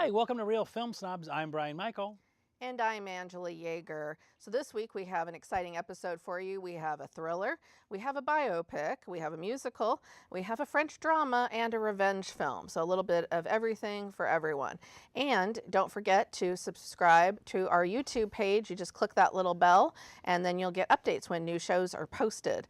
Hi, welcome to Real Film Snobs. I'm Brian Michael. And I'm Angela Yeager. So this week we have an exciting episode for you. We have a thriller, we have a biopic, we have a musical, we have a French drama, and a revenge film. So a little bit of everything for everyone. And don't forget to subscribe to our YouTube page. You just click that little bell, and then you'll get updates when new shows are posted.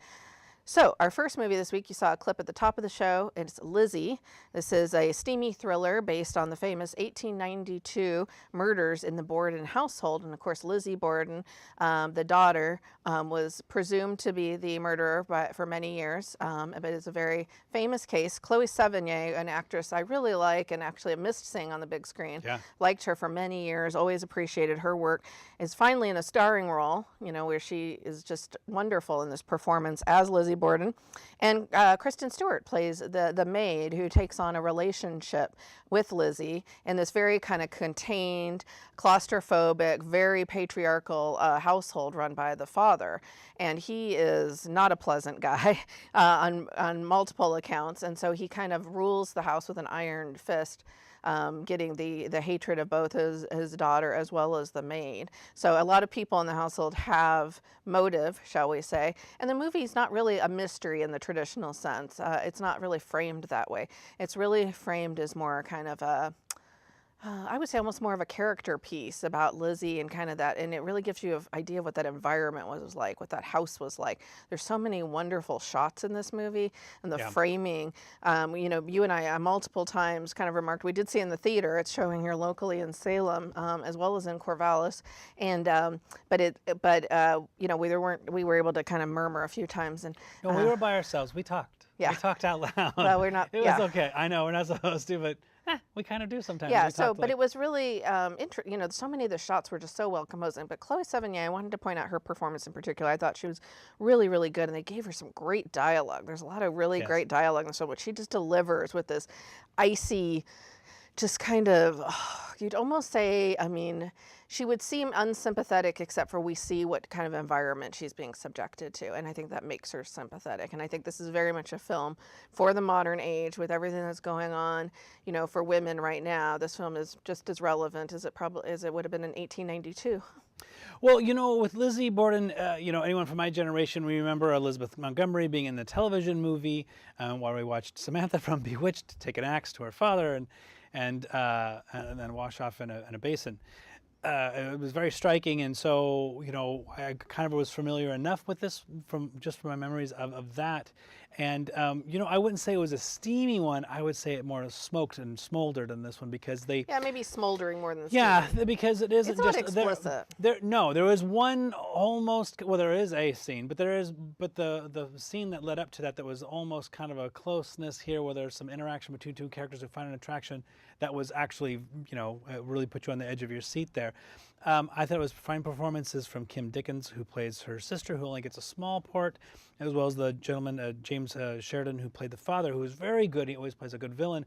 So our first movie this week, you saw a clip at the top of the show. It's Lizzie. This is a steamy thriller based on the famous 1892 murders in the Borden household. And of course, Lizzie Borden, the daughter, was presumed to be the murderer for many years. But it's a very famous case. Chloe Sevigny, an actress I really like and actually missed seeing on the big screen. Yeah. Liked her for many years, always appreciated her work, is finally in a starring role, where she is just wonderful in this performance as Lizzie Borden. And Kristen Stewart plays the maid who takes on a relationship with Lizzie in this very kind of contained, claustrophobic, very patriarchal household run by the father. And he is not a pleasant guy on multiple accounts. And so he kind of rules the house with an iron fist, getting the hatred of both his daughter as well as the maid. So a lot of people in the household have motive, shall we say. And the movie's not really a mystery in the traditional sense. It's not really framed that way. It's really framed as more kind of a I would say almost more of a character piece about Lizzie and kind of that, and it really gives you an idea of what that environment was like, what that house was like. There's so many wonderful shots in this movie, and the framing. You and I multiple times kind of remarked, we did see in the theater, it's showing here locally in Salem, as well as in Corvallis, and we were able to kind of murmur a few times. And No, we were by ourselves. We talked. Yeah. We talked out loud. Well, we're not. It was okay. I know we're not supposed to, but we kind of do sometimes. Yeah. But it was really, so many of the shots were just so well composed. But Chloe Sevigny, I wanted to point out her performance in particular. I thought she was really, really good, and they gave her some great dialogue. There's a lot of really great dialogue, and so what she just delivers with this icy, just kind of, you'd almost say, she would seem unsympathetic, except for we see what kind of environment she's being subjected to. And I think that makes her sympathetic. And I think this is very much a film for the modern age with everything that's going on, for women right now. This film is just as relevant as it would have been in 1892. Well, with Lizzie Borden, anyone from my generation, we remember Elizabeth Montgomery being in the television movie while we watched Samantha from Bewitched take an axe to her father and then wash off in a basin. It was very striking, and so I kind of was familiar enough with this from my memories of that, and I wouldn't say it was a steamy one. I would say it more smoked and smoldered in this one because maybe smoldering more than steamy. Because it isn't it's not explicit. There was one almost. Well, there is a scene, but the scene that led up to that was almost kind of a closeness here, where there's some interaction between two characters who find an attraction that was actually really put you on the edge of your seat there. I thought it was fine performances from Kim Dickens, who plays her sister, who only gets a small part, as well as the gentleman, James Sheridan, who played the father, who was very good. He always plays a good villain.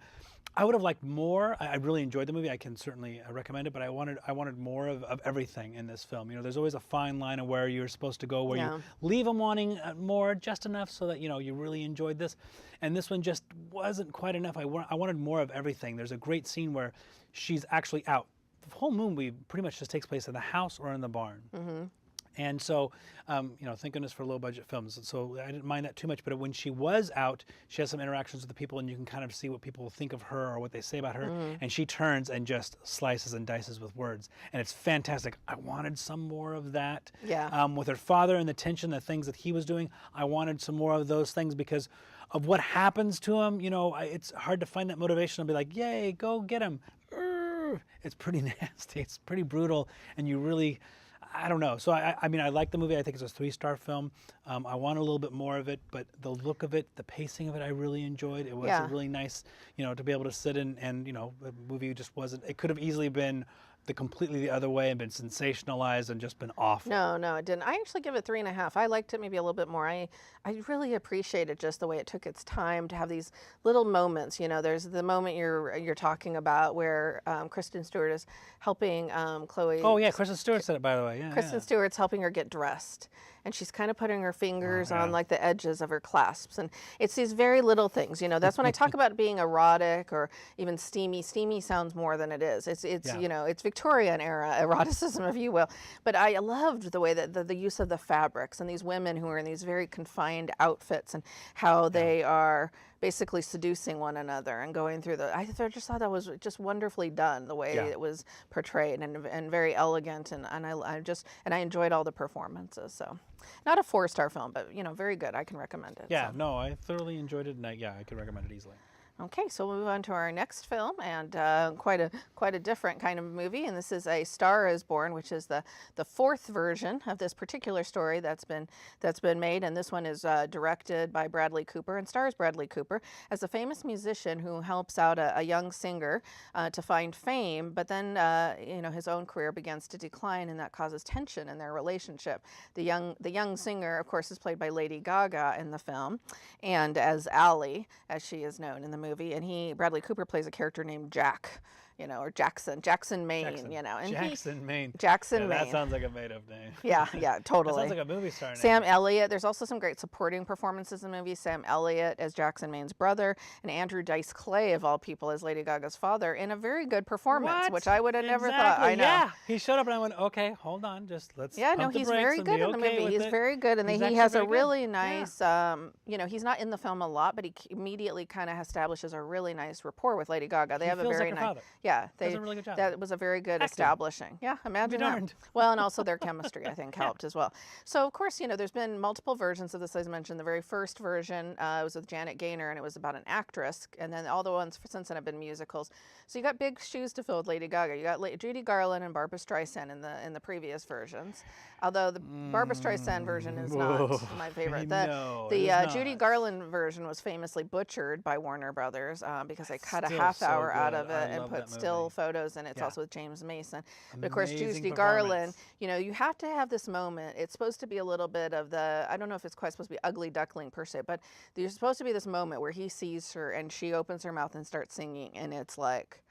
I would have liked more. I really enjoyed the movie. I can certainly recommend it, but I wanted more of everything in this film. There's always a fine line of where you're supposed to go, where you leave them wanting more, just enough so that you really enjoyed this. And this one just wasn't quite enough. I wanted more of everything. There's a great scene where she's actually out. The whole movie pretty much just takes place in the house or in the barn. Mm-hmm. And so, thank goodness for low-budget films. So I didn't mind that too much. But when she was out, she has some interactions with the people, and you can kind of see what people think of her or what they say about her. Mm-hmm. And she turns and just slices and dices with words. And it's fantastic. I wanted some more of that. Yeah. With her father and the tension, the things that he was doing, I wanted some more of those things because of what happens to him. It's hard to find that motivation and be like, yay, go get him. It's pretty nasty. It's pretty brutal. And you really... I don't know. So I mean, I like the movie. I think it's a 3-star film. I want a little bit more of it, but the look of it, the pacing of it, I really enjoyed. It was a really nice, to be able to sit in and, the movie just wasn't. It could have easily been completely the other way and been sensationalized and just been awful. No, it didn't. I actually give it 3.5. I liked it maybe a little bit more. I really appreciated just the way it took its time to have these little moments. There's the moment you're talking about where Kristen Stewart is helping Chloe. Oh yeah, Kristen Stewart said it, by the way. Yeah, Kristen Stewart's helping her get dressed, and she's kind of putting her fingers on like the edges of her clasps, and it's these very little things. That's when I talk about it being erotic or even steamy. Steamy sounds more than it is. It's it's Victorian era eroticism, if you will. But I loved the way that the use of the fabrics and these women who are in these very confined outfits and how they are basically seducing one another and going through I just thought that was just wonderfully done, the way it was portrayed, and very elegant, and I enjoyed all the performances. So not a 4-star film, but very good. I can recommend it. Yeah, no, I thoroughly enjoyed it, and I could recommend it easily. Okay, so we'll move on to our next film, and quite a different kind of movie. And this is A Star Is Born, which is the 4th version of this particular story that's been made. And this one is directed by Bradley Cooper and stars Bradley Cooper as a famous musician who helps out a young singer to find fame. But then his own career begins to decline, and that causes tension in their relationship. The young singer, of course, is played by Lady Gaga in the film, and as Allie, as she is known in the movie. And Bradley Cooper plays a character named Jack, or Jackson Maine, and Jackson Maine. Jackson Maine. That sounds like a made-up name. Yeah, totally. That sounds like a movie star name. Sam Elliott. There's also some great supporting performances in the movie. Sam Elliott as Jackson Maine's brother, and Andrew Dice Clay, of all people, as Lady Gaga's father, in a very good performance, which I would have never thought. I know. Yeah, he showed up and I went, okay, hold on, let's. Yeah, no, he's very good in the movie. He's very good, and he has a really nice. He's not in the film a lot, but he immediately kind of establishes a really nice rapport with Lady Gaga. They have a very nice. Father. Yeah, does a really good job. That was a very good establishing. Yeah, imagine that. Well, and also their chemistry, I think, helped as well. So, of course, there's been multiple versions of this, as I mentioned. The very first version was with Janet Gaynor, and it was about an actress. And then all the ones since then have been musicals. So you got big shoes to fill with Lady Gaga. You got Judy Garland and Barbra Streisand in the previous versions. Although the Barbra Streisand version is not my favorite. The Judy Garland version was famously butchered by Warner Brothers because they cut a half hour out of it and put still photos in it. It's also with James Mason. But of course, Judy Garland, you have to have this moment. It's supposed to be a little bit of I don't know if it's quite supposed to be ugly duckling per se, but there's supposed to be this moment where he sees her and she opens her mouth and starts singing, and it's like,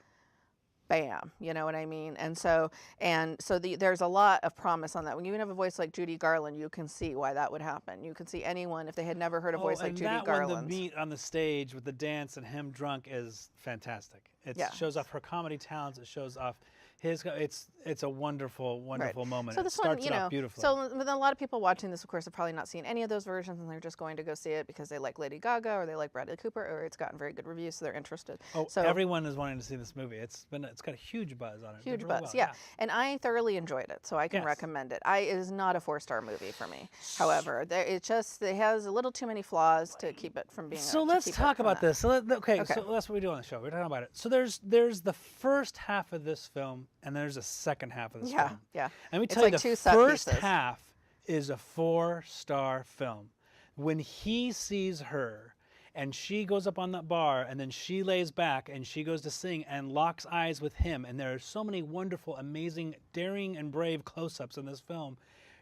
bam, you know what I mean? And so there's a lot of promise on that. When you have a voice like Judy Garland, you can see why that would happen. You can see anyone, if they had never heard a voice like Judy Garland. The meet on the stage with the dance and him drunk is fantastic. It shows off her comedy talents. It shows off it's a wonderful moment. So this it starts off beautifully. So a lot of people watching this, of course, have probably not seen any of those versions, and they're just going to go see it because they like Lady Gaga or they like Bradley Cooper, or it's gotten very good reviews, so they're interested. So everyone is wanting to see this movie. It's got a huge buzz on it. Huge buzz, yeah. And I thoroughly enjoyed it, so I can recommend it. It is not a 4-star movie for me. However, it has a little too many flaws to keep it from being. So let's talk about this. So that's what we do on the show. We're talking about it. So there's the first half of this film, and there's a second half of this film. Yeah. Let me tell you, the first half is a 4-star film. When he sees her and she goes up on that bar and then she lays back and she goes to sing and locks eyes with him, and there are so many wonderful, amazing, daring and brave close-ups in this film,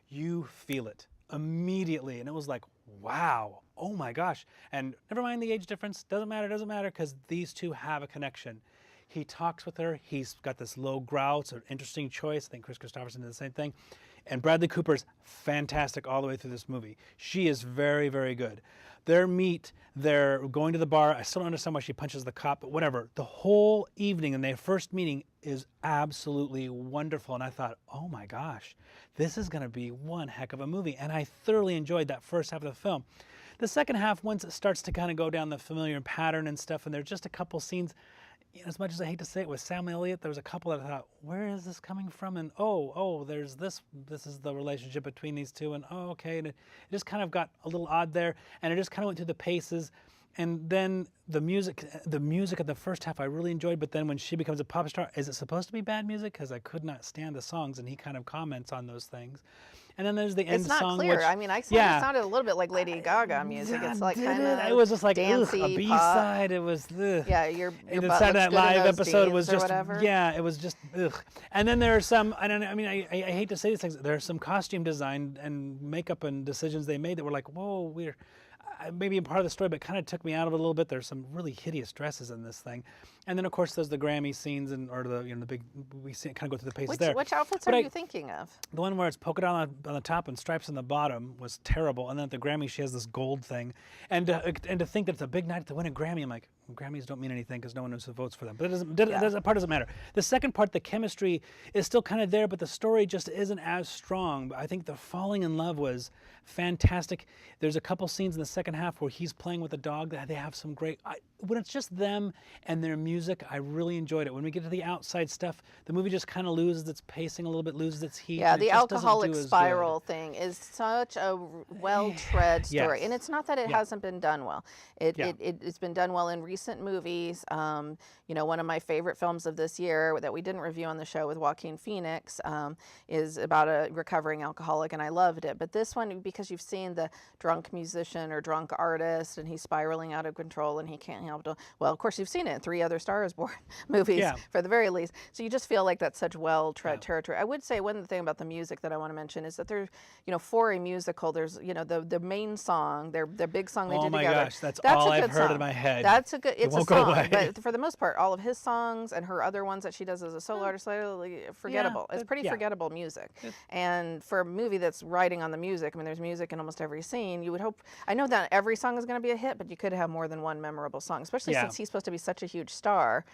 you feel it immediately. And it was like, wow, oh my gosh. And never mind the age difference, doesn't matter, because these two have a connection. He talks with her. He's got this low growl. It's an interesting choice. I think Chris Christopherson did the same thing. And Bradley Cooper's fantastic all the way through this movie. She is very, very good. They're going to the bar. I still don't understand why she punches the cop, but whatever. The whole evening and their first meeting is absolutely wonderful. And I thought, oh my gosh, this is going to be one heck of a movie. And I thoroughly enjoyed that first half of the film. The second half, once it starts to kind of go down the familiar pattern and stuff, and there's just a couple scenes, as much as I hate to say it, with Sam Elliott, there was a couple that I thought, where is this coming from? And there's this is the relationship between these two, and okay, and it just kind of got a little odd there, and it just kind of went through the paces. And then the music of the first half I really enjoyed, but then when she becomes a pop star, is it supposed to be bad music? Because I could not stand the songs, and he kind of comments on those things. And then there's the end It's not song, clear. which, I mean, it sounded a little bit like Lady Gaga music. It's like kind of it was just like dancey, a B-side. It was yeah. Your and the butt Saturday looks Night good in Live those episode jeans was or just whatever. yeah, it was just ugh. And then there are some I hate to say these things. There are some costume design and makeup and decisions they made that were like, whoa, we're maybe a part of the story, but kind of took me out of it a little bit. There's some really hideous dresses in this thing, and then of course there's the Grammy scenes or the the big we see kind of go through the paces there. Which outfits are you thinking of? The one where it's polka dot on the top and stripes on the bottom was terrible, and then at the Grammy she has this gold thing, and to think that it's a big night to win a Grammy, I'm like, well, Grammys don't mean anything because no one knows who votes for them. But that part doesn't matter. The second part, the chemistry is still kind of there, but the story just isn't as strong. I think the falling in love was fantastic. There's a couple scenes in the second half where he's playing with a dog that they have some great. When it's just them and their music, I really enjoyed it. When we get to the outside stuff, the movie just kind of loses its pacing a little bit, loses its heat. Yeah, and the it just doesn't alcoholic do as spiral good. thing is such a well-tread story, Yes. and it's not that it Yeah. hasn't been done well. It's been done well in recent movies. One of my favorite films of this year that we didn't review on the show with Joaquin Phoenix is about a recovering alcoholic, and I loved it. But this one, because you've seen the drunk musician or drunk artist, and he's spiraling out of control, and he can't help to. Well, of course, you've seen it in 3 other Star is Born movies, Yeah. for the very least. So you just feel like that's such well-tread territory. I would say one thing about the music that I want to mention is that there's, for a musical, there's, the main song, their big song they Oh did my together. gosh, that's a all I've good heard in song. my head. That's a good. It's a won't go song, away. but for the most part, all of his songs and her other ones that she does as a solo artist, forgettable. It's pretty forgettable music. And for a movie that's riding on the music, I mean, there's music in almost every scene. You would hope. I know that every song is going to be a hit, but you could have more than one memorable song, especially since he's supposed to be such a huge star.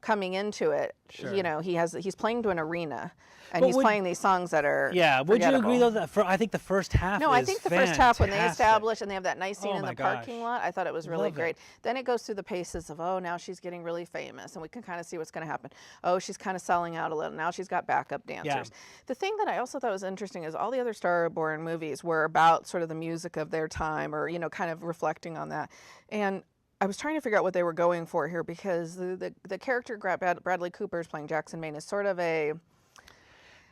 Coming into it, Sure. he's playing to an arena, and But he's playing these songs that are Would you agree forgettable. though that I think the first half No, is I think the first half when they fantastic. establish and they have that nice scene Oh in my the parking gosh. lot, I thought it was really Love it. great. Then it goes through the paces of, oh, now she's getting really famous, and we can kind of see what's going to happen. Oh, she's kind of selling out a little. Now she's got backup dancers. The thing that I also thought was interesting is all the other Star-born movies were about sort of the music of their time, or kind of reflecting on that. And I was trying to figure out what they were going for here, because the character Bradley Cooper is playing Jackson Maine is sort of a,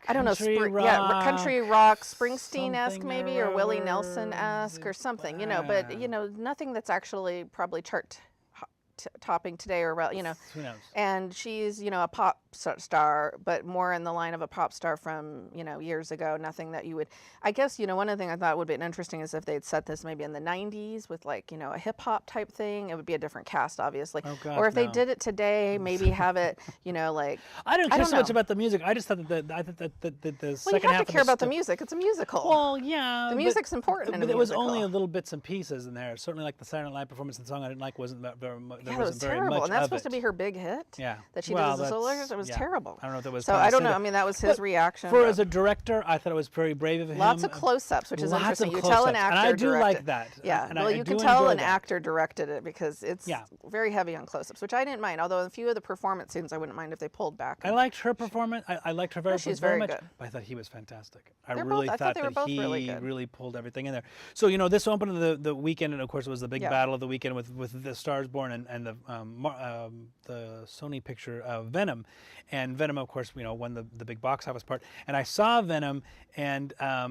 I don't know, country rock, Springsteen-esque maybe, or Willie Nelson-esque or something, but nothing that's actually probably chart-topping today, or Who knows? and she's a pop star, but more in the line of a pop star from years ago. Nothing that you would, I guess, one of the things I thought would be interesting is if they'd set this maybe in the 90s with like a hip hop type thing. It would be a different cast, obviously. Oh, God, or if they no. did it today, maybe have it like I don't care so much know. about the music. I just thought that the Well, second you have half to care of the about the music. It's a musical. Well, yeah. The music's important in But a it was musical. only a little bits and pieces in there. Certainly, like the Saturday Night Live performance and the song I didn't like wasn't that very much. Yeah, it was terrible, and that's supposed to be her big hit. Yeah. That she Well, does as a solo that's- artist. It was yeah. terrible. I don't know if that was. So trying to I don't say know. that. I mean, that was his But reaction. For but as a director, I thought it was very brave of him. lots of close-ups, which is Lots interesting. of You tell an close-ups, actor and I do directed. like that. Yeah, And well, I you do can tell enjoy an that. actor directed it because it's Yeah. very heavy on close-ups, which I didn't mind. Although a few of the performance scenes, I wouldn't mind if they pulled back. I liked her performance. I liked her very, she's very very much. good. But I thought he was fantastic. I They're really both- I thought thought they were that both he really good. really pulled everything in there. So this opened the weekend, and of course it was the big battle of the weekend with the Stars Born and the Sony picture Venom, and Venom of course won the big box office part. And I saw Venom, and I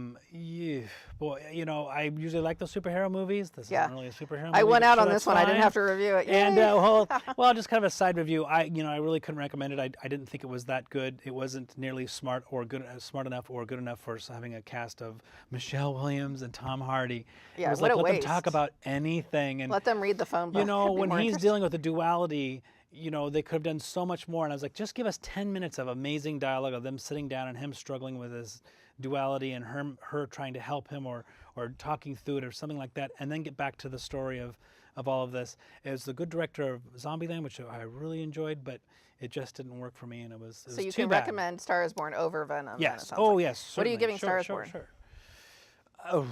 usually like those superhero movies. This isn't really a superhero movie. I went but out sure, on that's this one. I didn't fine. have to review it. And Yay. well, just kind of a side review. I really couldn't recommend it. I didn't think it was that good. It wasn't nearly smart enough or good enough for having a cast of Michelle Williams and Tom Hardy. Yeah, it was what like a let waste. them talk about anything. And Let them read the phone book. That'd be when more he's interesting. dealing with the duality, they could have done so much more. And I was like, just give us 10 minutes of amazing dialogue of them sitting down and him struggling with his duality and her trying to help him or talking through it or something like that, and then get back to the story of all of this. It was the good director of Zombieland, which I really enjoyed, but it just didn't work for me, and it was So you too can bad. recommend Star is Born over Venom. then, Yes. it sounds Oh, like. yes. What are you certainly. giving Sure, Star is sure, Born? Sure. Oh,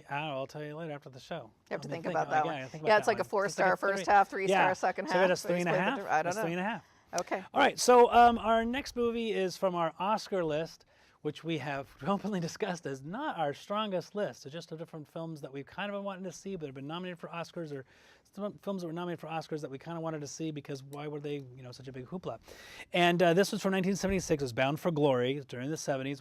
I don't know. I'll tell you later after the show. You have to Let me think about that one. I think Yeah, about it's that like a one. It's 4-star like a first three- half, 3-star yeah. second So half. that's So you 3.5. split the- I don't That's know. 3.5. Okay. All right, so our next movie is from our Oscar list, which we have openly discussed as not our strongest list. It's just the different films that we've kind of been wanting to see, but have been nominated for Oscars or films that were nominated for Oscars that we kind of wanted to see because why were they, such a big hoopla? And this was from 1976. It was Bound for Glory during the 70s,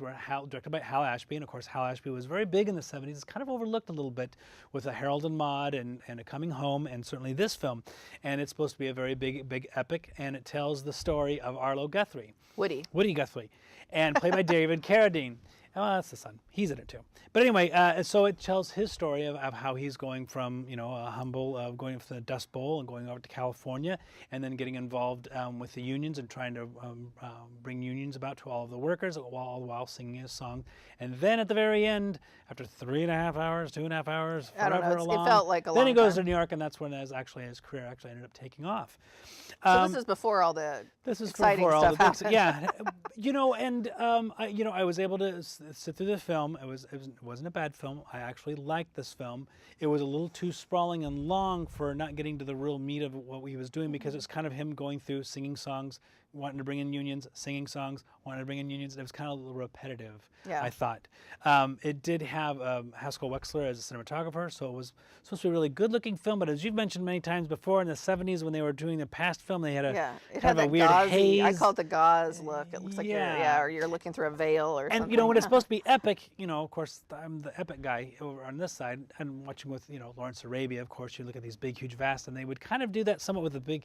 directed by Hal Ashby. And of course, Hal Ashby was very big in the 70s. It's kind of overlooked a little bit with A Harold and Maude and A Coming Home, and certainly this film. And it's supposed to be a very big epic, and it tells the story of Arlo Guthrie. Woody Guthrie, and played by David Carradine. Oh, that's the son. He's in it too. But anyway, so it tells his story of how he's going from, a humble, going from the Dust Bowl and going over to California, and then getting involved with the unions and trying to bring unions about to all of the workers, all the while singing his song. And then at the very end, after 3.5 hours, 2.5 hours, I don't know, along, it felt like a long then he goes time. to New York, and that's when his career actually ended up taking off. So this is before all the exciting before stuff all the happened. Yeah, I was able to sit through the film. It wasn't a bad film. I actually liked this film. It was a little too sprawling and long for not getting to the real meat of what he was doing, because it's kind of him going through singing songs, wanting to bring in unions, singing songs, wanting to bring in unions. It was kind of a little repetitive, I thought. It did have Haskell Wexler as a cinematographer, so it was supposed to be a really good-looking film. But as you've mentioned many times before, in the 70s when they were doing the past film, they had a weird haze. I call it the gauze look. It looks like you're looking through a veil or something. And when it's supposed to be epic, of course, I'm the epic guy over on this side. I'm watching with, Lawrence Arabia, of course. You look at these big, huge, vast, and they would kind of do that somewhat with the big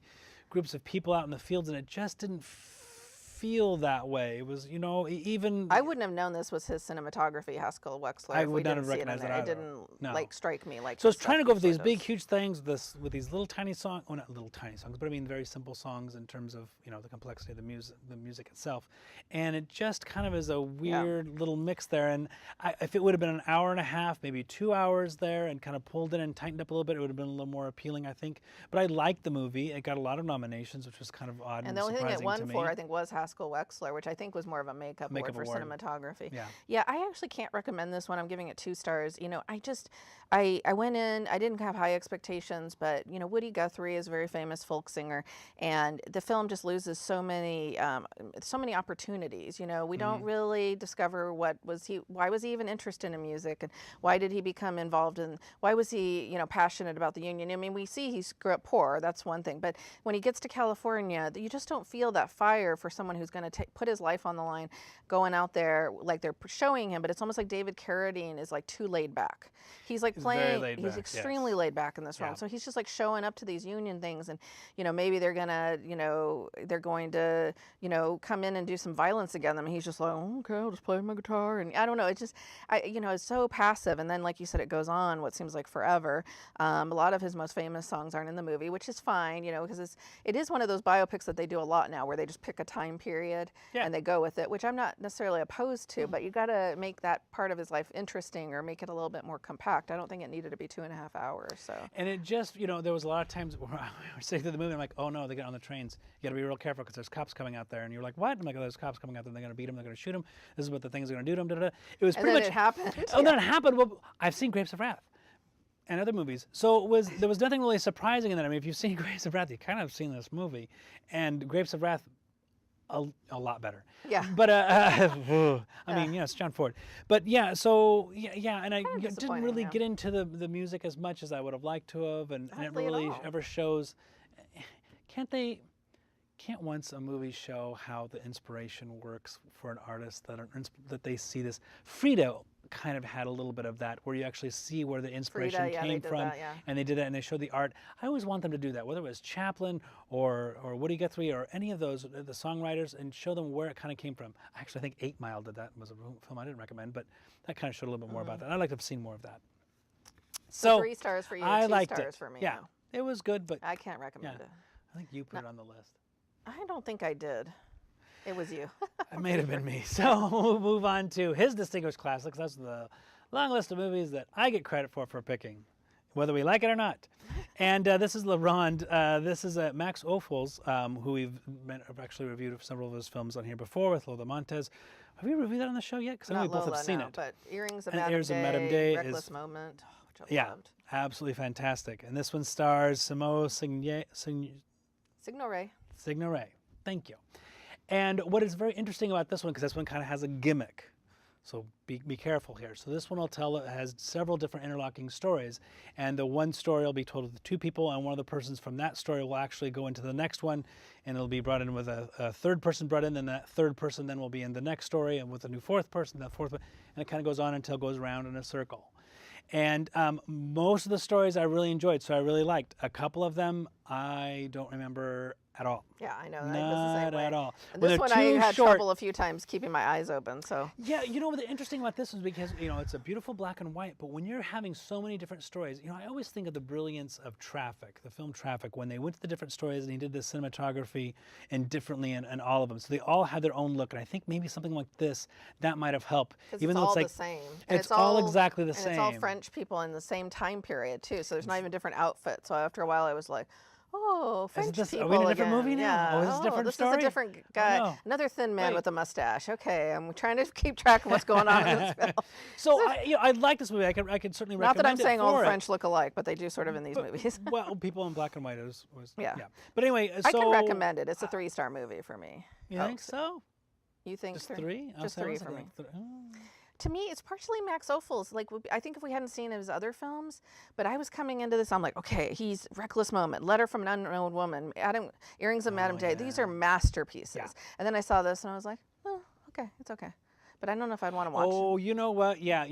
groups of people out in the fields, and it just didn't feel that way. It was, even... I wouldn't have known this was his cinematography, Haskell Wexler. I would not have recognized it either. It didn't strike me like. So it's trying to go for these big, huge things with these little tiny songs. Well, not little tiny songs, but I mean very simple songs in terms of the complexity of the music itself, and it just kind of is a weird little mix there. And if it would have been an hour and a half, maybe 2 hours there, and kind of pulled in and tightened up a little bit, it would have been a little more appealing, I think. But I liked the movie. It got a lot of nominations, which was kind of odd and the only thing it won to me. for, I think, was Haskell Wexler, which I think was more of a makeup award for cinematography. Yeah, I actually can't recommend this one. I'm giving it 2 stars. I went in, I didn't have high expectations, but Woody Guthrie is a very famous folk singer, and the film just loses so many opportunities. We don't really discover why was he even interested in music, and why did he become involved in, why was he passionate about the union. I mean, we see he grew up poor, that's one thing, but when he gets to California, you just don't feel that fire for someone who's going to put his life on the line, going out there like they're showing him. But it's almost like David Carradine is like too laid back. He's like playing, he's extremely laid back in this role. So he's just like showing up to these union things, and maybe they're going to come in and do some violence against them, and he's just like, oh, okay, I'll just play my guitar. And I don't know, it's just it's so passive. And then, like you said, it goes on what seems like forever. A lot of his most famous songs aren't in the movie, which is fine, because it is one of those biopics that they do a lot now, where they just pick a time period and they go with it, which I'm not necessarily opposed to, but you got to make that part of his life interesting, or make it a little bit more compact. I don't think it needed to be 2.5 hours. So. And it just, there was a lot of times where I was sitting through the movie, I'm like, oh no, they get on the trains. You got to be real careful because there's cops coming out there, and you're like, what? I'm like, oh, there's cops coming out there. They're going to beat him. They're going to shoot him. This is what the things are going to do to him. Da, da, da. It was pretty much. It happened. Oh, then it happened. Well, I've seen Grapes of Wrath and other movies, so there was nothing really surprising in that. I mean, if you've seen Grapes of Wrath, you kind of have seen this movie, and Grapes of Wrath. A lot better. Yeah. But I mean, it's John Ford. But and I didn't really get into the music as much as I would have liked to have, and it really ever shows. Can't once a movie show how the inspiration works for an artist, that they see this? Frida kind of had a little bit of that, where you actually see where the inspiration came from, and they did that, and they showed the art. I always want them to do that, whether it was Chaplin or Woody Guthrie or any of those, the songwriters, and show them where it kind of came from. I actually think 8 Mile did that. It was a film I didn't recommend, but that kind of showed a little bit more about that. I'd like to have seen more of that. So 3 stars for you, I 2 liked stars it. for me. Yeah, it was good, but I can't recommend it. I think you put it on the list. I don't think I did. It was you. It may have been me. So we'll move on to his distinguished classics. That's the long list of movies that I get credit for picking, whether we like it or not. And this is La Ronde. This is Max Ophuls, who we've actually reviewed several of his films on here before with Lola Montez. Have we reviewed that on the show yet? Because I know we both have seen it. But Earrings of Madame Day, Reckless Moment, which I loved. Absolutely fantastic. And this one stars Simone Signoret. Thank you. And what is very interesting about this one, because this one kind of has a gimmick. So be careful here. So this one will has several different interlocking stories, and the one story will be told with two people, and one of the persons from that story will actually go into the next one, and it'll be brought in with a third person brought in, and that third person then will be in the next story, and with a new fourth person, that fourth one, and it kind of goes on until it goes around in a circle. And most of the stories I really enjoyed, so I really liked. A couple of them I don't remember at all. Yeah, I know. Not at all. And this one I had trouble a few times keeping my eyes open. So yeah, the interesting about this is because it's a beautiful black and white, but when you're having so many different stories, I always think of the brilliance of Traffic, the film Traffic, when they went to the different stories and he did the cinematography and differently in all of them. So they all had their own look, and I think maybe something like this that might have helped. Even though it's like the same. It's all exactly the same. It's all French people in the same time period too. So there's not even different outfits. So after a while, I was like, oh, French people Are we in a different again. movie now? Yeah. Oh, this is a different story? This is a different guy. Oh, no. Another thin man with a mustache. Okay, I'm trying to keep track of what's going on in this film. So I like this movie. I could certainly recommend it. Not that I'm saying all for French look alike, but they do sort of in these movies. Well, people in black and white was yeah. But anyway, so I can recommend it. It's a 3-star movie for me. You think so? You think just three? Just 3 for me. To me, it's partially Max Ophuls. Like, I think if we hadn't seen his other films, but I was coming into this, I'm like, okay, he's Reckless Moment, Letter from an Unknown Woman, Earrings of Madame Day. These are masterpieces. Yeah. And then I saw this and I was like, oh, okay, it's okay. But I don't know if I'd want to watch it. Oh, you know what? Yeah,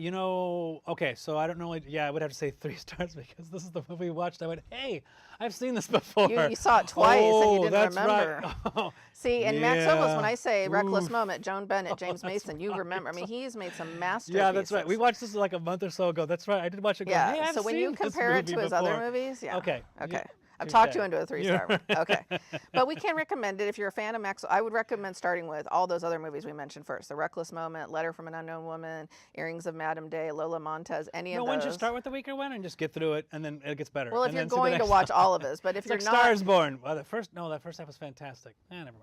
okay, so I don't know. Yeah, I would have to say 3 stars because this is the movie we watched. I went, hey, I've seen this before. You saw it twice and you didn't remember. Right. Oh, see, and Max Ophuls, when I say Reckless Moment, Joan Bennett, James Mason, you remember. I mean, he's made some masterpieces. Yeah, that's right. We watched this like a month or so ago. That's right. I did watch it. Yeah, hey, I've so when you compare it to his other movies, yeah. Okay. Okay. I've talked you into a 3-star one. Okay. But we can recommend it if you're a fan of Max. I would recommend starting with all those other movies we mentioned first. The Reckless Moment, Letter from an Unknown Woman, Earrings of Madame Day, Lola Montez, any of those. Why don't you start with the weaker one and just get through it, and then it gets better. Well, if you're going to watch all of this, but if you're like not. Star is Born. Well, that first half was fantastic. Never mind.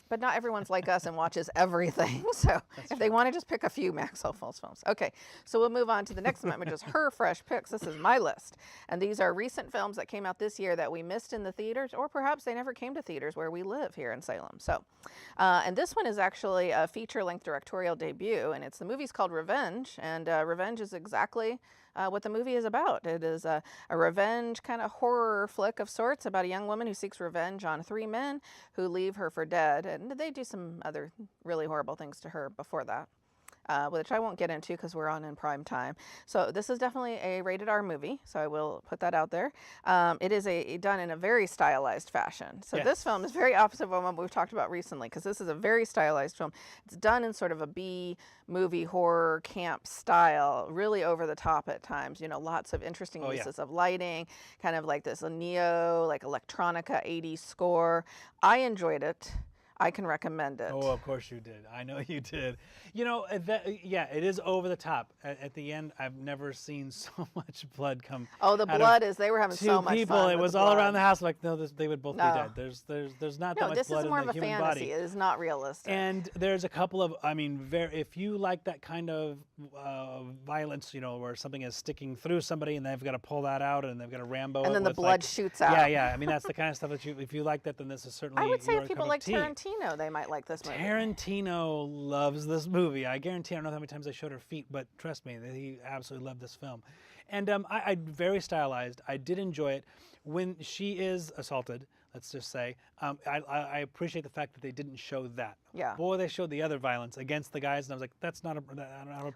But not everyone's like us and watches everything. So if they want to just pick a few Max Ophuls films. Okay, so we'll move on to the next one, which is her fresh picks. This is my list. And these are recent films that came out this year that we missed in the theaters, or perhaps they never came to theaters where we live here in Salem. So, and this one is actually a feature-length directorial debut, and the movie's called Revenge, and Revenge is exactly what the movie is about. It is a revenge kind of horror flick of sorts about a young woman who seeks revenge on 3 men who leave her for dead. And they do some other really horrible things to her before that, which I won't get into because we're on in prime time. So this is definitely a rated R movie, so I will put that out there. It is done in a very stylized fashion. So this film is very opposite of what we've talked about recently, because this is a very stylized film. It's done in sort of a B movie horror camp style, really over the top at times. Lots of interesting uses of lighting, kind of like this neo, like electronica 80s score. I enjoyed it. I can recommend it. Oh, of course you did. I know you did. It is over the top. At the end, I've never seen so much blood come. Oh, the blood they were having so much people. fun. It was all around the house. Like, no, they would both be dead. There's not that much blood in the human body. No, this is more of a fantasy. It is not realistic. And there's a couple of, if you like that kind of violence, where something is sticking through somebody and they've got to pull that out and they've got to Rambo. And then the blood shoots out. Yeah. That's the kind of stuff that if you like that, then this is certainly. I would say if people like Tarantino. They might like this movie. Tarantino loves this movie. I guarantee. I don't know how many times I showed her feet, but trust me, he absolutely loved this film. And I very stylized. I did enjoy it. When she is assaulted, let's just say, I appreciate the fact that they didn't show that. Yeah. Boy, they showed the other violence against the guys, and I was like, that's not a problem.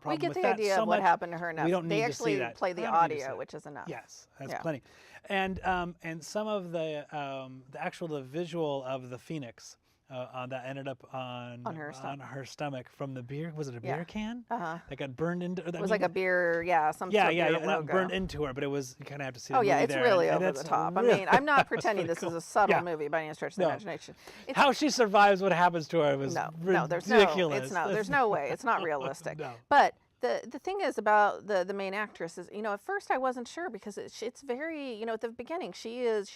We get with the that idea so of what much. happened to her enough. We don't need to see that. They actually play the audio, which is enough. Yes, that's plenty. And some of the visual of the phoenix. That ended up on her stomach from the beer. Was it a beer can? That got burned into. It was like a beer, some sort of beer logo. Not burned into her, but it was. You kind of have to see. Oh yeah, it's there. really over the top. Really, I mean, I'm not pretending this cool. is a subtle movie by any stretch of the imagination. How she survives what happens to her was ridiculous. There's no way. It's not realistic. No. But The thing is about the main actress is, at first I wasn't sure because it's very, at the beginning she's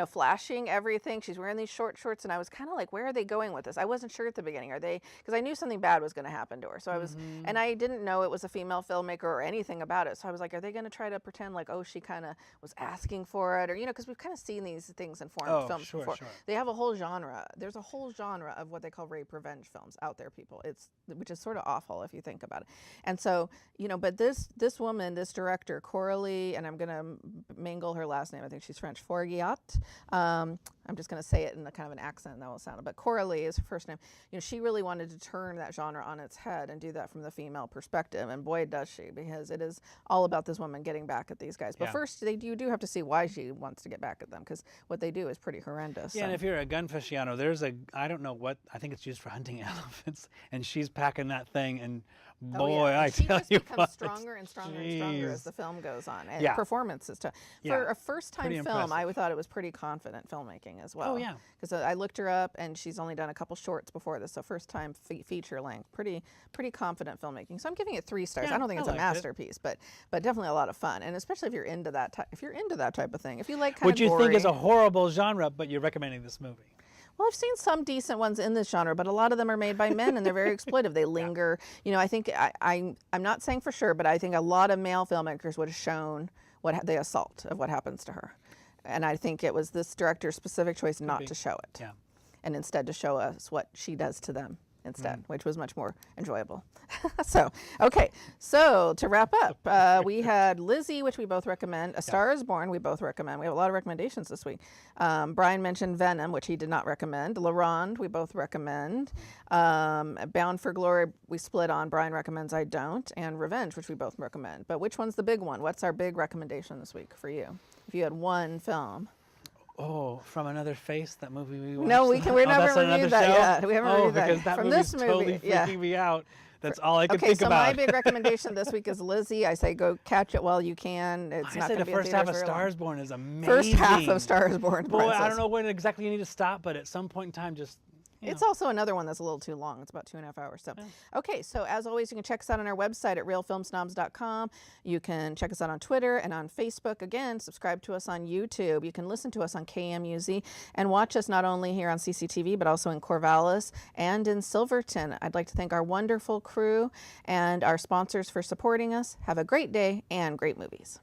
flashing everything. She's wearing these short shorts, and I was kind of like, where are they going with this? I wasn't sure at the beginning. Are they, because I knew something bad was going to happen to her. So I was, and I didn't know it was a female filmmaker or anything about it. So I was like, are they going to try to pretend like, oh, she kind of was asking for it, or because we've kind of seen these things in foreign films before. Sure. They have a whole genre. There's a whole genre of what they call rape revenge films out there, people. Which is sort of awful if you think about it. And so, but this woman, this director, Coralie, and I'm going to mangle her last name. I think she's French, Fargeat. I'm just going to say it in a kind of an accent that will sound it. But Coralie is her first name. She really wanted to turn that genre on its head and do that from the female perspective. And boy, does she, because it is all about this woman getting back at these guys. But first, you do have to see why she wants to get back at them, because what they do is pretty horrendous. Yeah, and if you're a gun aficionado, I don't know what, I think it's used for hunting elephants, and she's packing that thing, and boy, I tell you what. She just becomes stronger and stronger and stronger as the film goes on. And performance is tough. For a first-time film, I thought it was pretty confident filmmaking as well. Oh, yeah. Because I looked her up, and she's only done a couple shorts before this, so first-time feature length. Pretty confident filmmaking. So I'm giving it 3 stars. I don't think it's a masterpiece, but definitely a lot of fun, and especially if you're into that type of thing. If you like kind of gory. Which you think is a horrible genre, but you're recommending this movie. Well, I've seen some decent ones in this genre, but a lot of them are made by men, and they're very exploitive. They linger. I think I'm not saying for sure, but I think a lot of male filmmakers would have shown the assault of what happens to her. And I think it was this director's specific choice not to show it. Yeah. And instead to show us what she does to them instead, which was much more enjoyable. So to wrap up, we had Lizzie, which we both recommend. A Star is Born, we both recommend. We have a lot of recommendations this week. Brian mentioned Venom, which he did not recommend. Ronde, we both recommend. Bound for Glory, we split on. Brian recommends, I don't. And Revenge, which we both recommend. But which one's the big one? What's our big recommendation this week for you? If you had one film. Oh, From Another Face, that movie we watched. No, we're never reviewed that yet. We haven't reviewed that. Because that From movie's this totally movie, freaking me out. That's all I could think about. Okay, so my big recommendation this week is Lizzie. I say go catch it while you can. It's not going to be in theaters very long. The first half of Star is Born is amazing. First half of Star is Born. Boy, I don't know when exactly you need to stop, but at some point in time, just. It's also another one that's a little too long. It's about 2.5 hours. So, okay. So as always, you can check us out on our website at realfilmsnobs.com. You can check us out on Twitter and on Facebook. Again, subscribe to us on YouTube. You can listen to us on KMUZ and watch us not only here on CCTV, but also in Corvallis and in Silverton. I'd like to thank our wonderful crew and our sponsors for supporting us. Have a great day and great movies.